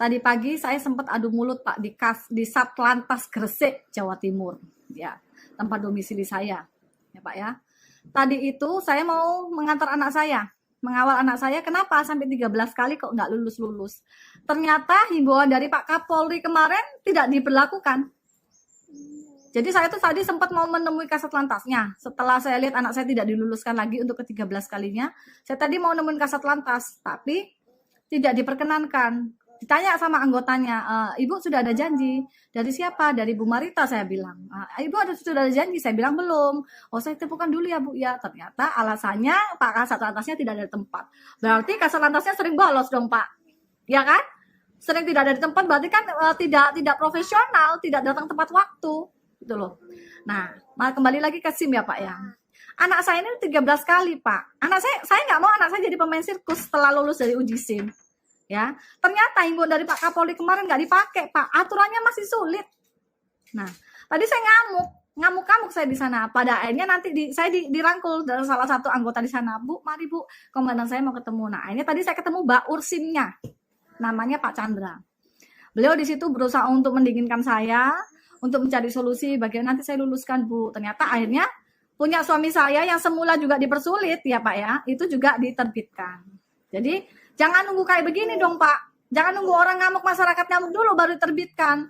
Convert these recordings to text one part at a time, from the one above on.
Tadi pagi saya sempat adu mulut Pak di Satlantas Gresik, Jawa Timur, ya, tempat domisili saya, ya Pak ya. Tadi itu saya mau mengantar anak saya, mengawal anak saya, kenapa sampai 13 kali kok nggak lulus-lulus. Ternyata himbauan dari Pak Kapolri kemarin tidak diberlakukan. Jadi saya tuh tadi sempat mau menemui Kasat Lantasnya. Setelah saya lihat anak saya tidak diluluskan lagi untuk ke-13 kalinya, saya tadi mau nemuin Kasat Lantas, tapi tidak diperkenankan. Ditanya sama anggotanya, Ibu sudah ada janji. Dari siapa? Dari Bu Marita, saya bilang. Ibu sudah ada janji? Saya bilang belum. Oh, saya telepon dulu ya Bu. Ya, ternyata alasannya Pak Kasat Lantasnya tidak ada di tempat. Berarti Kasat Lantasnya sering bolos dong Pak. Ya kan? Sering tidak ada di tempat, berarti kan tidak profesional, tidak datang tepat waktu. Gitu loh. Nah, kembali lagi ke SIM ya Pak ya. Anak saya ini 13 kali Pak. Anak saya nggak mau anak saya jadi pemain sirkus setelah lulus dari uji SIM. Ya, ternyata himbauan dari Pak Kapolri kemarin nggak dipakai, Pak. Aturannya masih sulit. Nah, tadi saya ngamuk saya di sana. Pada akhirnya nanti saya dirangkul dari salah satu anggota di sana. Bu, mari Bu, komandan saya mau ketemu. Nah, ini tadi saya ketemu Baur SIM-nya, namanya Pak Chandra. Beliau di situ berusaha untuk mendinginkan saya, untuk mencari solusi bagaimana nanti saya luluskan Bu. Ternyata akhirnya punya suami saya yang semula juga dipersulit ya Pak ya, itu juga diterbitkan. Jadi jangan nunggu kayak begini dong Pak. Jangan nunggu orang ngamuk, masyarakat ngamuk dulu baru diterbitkan.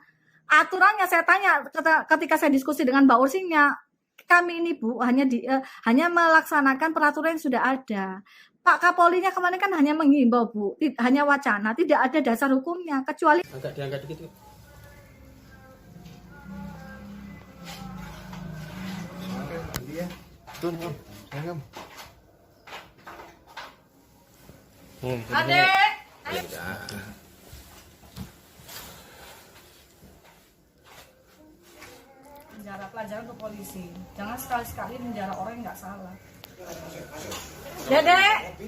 Aturannya saya tanya ketika saya diskusi dengan Mbak Ursinya, kami ini Bu hanya melaksanakan peraturan yang sudah ada. Pak Kapolrinya kemarin kan hanya menghimbau Bu, hanya wacana, tidak ada dasar hukumnya kecuali agak diangkat dikit. Adek, penjara pelajaran ke polisi. Jangan sekali-sekali menjara orang yang nggak salah. Dedek.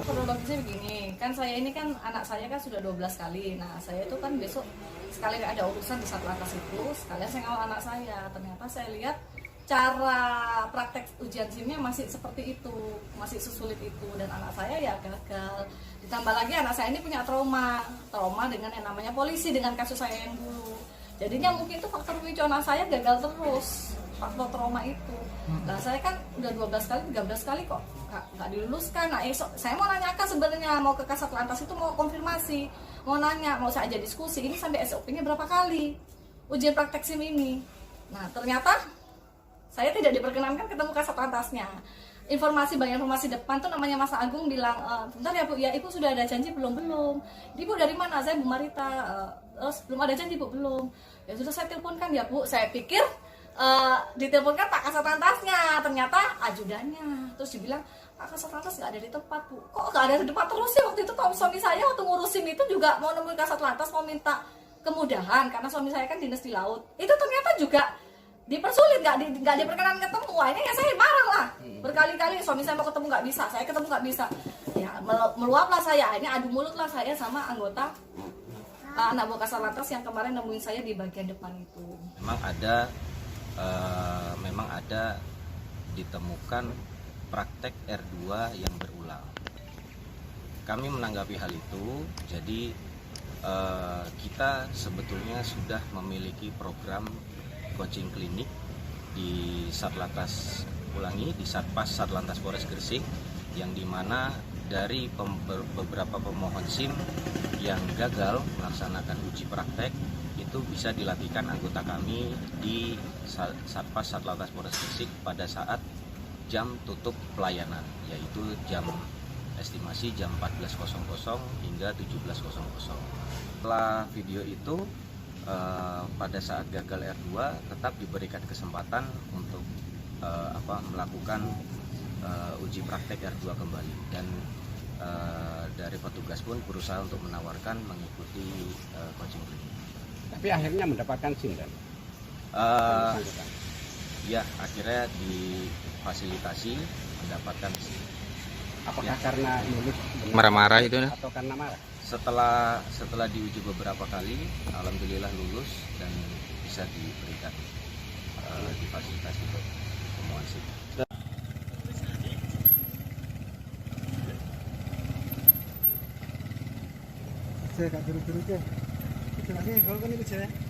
Kronologisnya begini, kan saya ini kan anak saya kan sudah 12 kali. Nah, saya itu kan besok sekali ada urusan di Satlantas itu, sekalian saya ngawal anak saya. Ternyata saya lihat cara praktek ujian SIM-nya masih seperti itu, masih sesulit itu, dan anak saya ya gagal. Ditambah lagi anak saya ini punya trauma dengan yang namanya polisi, dengan kasus saya yang dulu. Jadinya mungkin itu faktor pemicu anak saya gagal terus, faktor trauma itu. Nah saya kan udah 12 kali, 13 kali kok nggak diluluskan. Nah saya mau nanyakan sebenarnya, mau ke Kasat Lantas itu mau konfirmasi, mau nanya, mau saya aja diskusi, ini sampai SOP-nya berapa kali ujian praktek SIM ini. Nah ternyata saya tidak diperkenankan ketemu Kasat Lantasnya. Banyak informasi depan tuh namanya Mas Agung bilang, bentar ya Bu, ya Ibu sudah ada janji belum? Ibu dari mana? Saya Bu Marita. Belum ada janji Bu, belum. Ya sudah saya teleponkan ya Bu. Saya pikir diteleponkan Pak Kasat Lantasnya, ternyata ajudannya. Terus dibilang, Pak Kasat Lantas nggak ada di tempat Bu. Kok nggak ada di tempat terus sih? Waktu itu suami saya waktu ngurusin itu juga mau nemuin Kasat Lantas, mau minta kemudahan karena suami saya kan dinas di laut. Itu ternyata juga dipersulit, nggak diperkenan ketemu. Ini ya saya marah lah berkali-kali, suami saya mau ketemu nggak bisa, saya ketemu nggak bisa, ya meluaplah saya. Ini adu mulut lah saya sama anggota anak buah Kasat Lantas yang kemarin nemuin saya di bagian depan itu. Memang ada ditemukan praktek R2 yang berulang. Kami menanggapi hal itu, jadi kita sebetulnya sudah memiliki program coaching klinik di Satlantas Satpas Satlantas Polres Gresik, yang dimana dari beberapa pemohon SIM yang gagal melaksanakan uji praktek itu bisa dilatihkan anggota kami di Satpas Satlantas Polres Gresik pada saat jam tutup pelayanan, yaitu estimasi jam 14.00 hingga 17.00. Setelah video itu pada saat gagal R2 tetap diberikan kesempatan untuk melakukan uji praktek R2 kembali, dan dari petugas pun berusaha untuk menawarkan mengikuti coaching klinik. Tapi akhirnya mendapatkan SIM kan? Ya, akhirnya difasilitasi mendapatkan SIM. Apakah karena nulis marah-marah itu atau karena marah? Setelah diuji beberapa kali, alhamdulillah lulus dan bisa diberikan difasilitasi untuk pemohon SIM. Saya gak biru-biru ke. Itu lagi kalau kan itu saya.